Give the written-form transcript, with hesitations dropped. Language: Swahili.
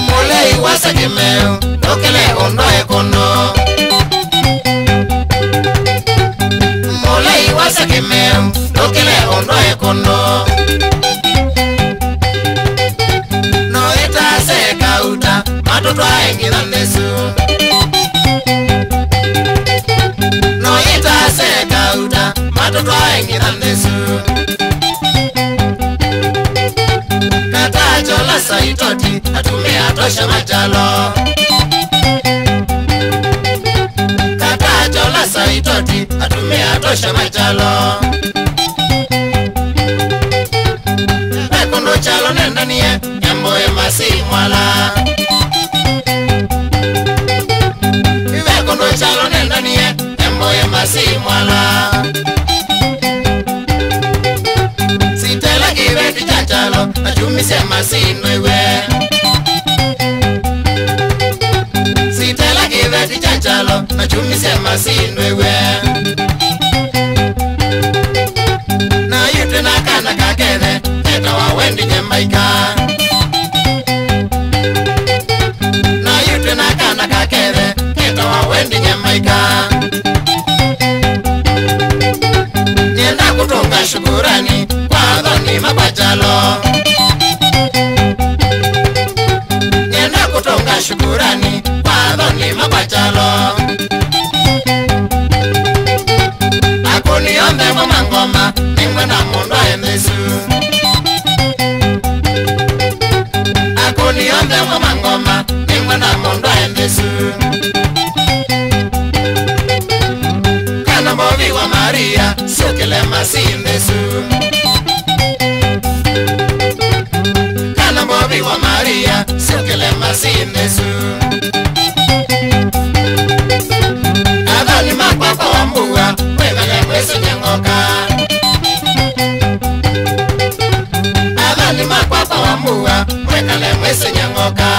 Mulei wasakimeo dokele ondoe kono. Mulei wasakimeo dokele ondoe kono. No ita se kauta matutwa engina nesu. No ita se kauta matutwa engina nesu. Kata chola saitoti atumia tosha majalo. Kata chola saitoti atumia tosha majalo. Kondo chalo nendanie nyambo ya masi mwala. Iwe kondo chalo nendanie nyambo ya masi mwala. Sitela kiwe tichachalo achumise masi nwewe. Sitela kiwe tichachalo achumise masi nwewe. Na yute na kana kakede wa wendi Jamaica. Na yute na kana kakere keta wa wendi Jamaica. Nienda kutunga shukurani kwa dhoni mabajalo. Nienda kutunga shukurani kwa dhoni mabajalo. Akoni ombe mama ngoma nimwenda mundo emesu. Akoni ombe mama ngoma nimwenda mundo emesu. Kana movi wa Maria sukile masindesu. Kana movi wa Maria sukile masindesu. Adani makwapa wa mbuwa wemele mwesu nyengoka. Adani makwapa wa mbuwa wemele mwesu nyengoka.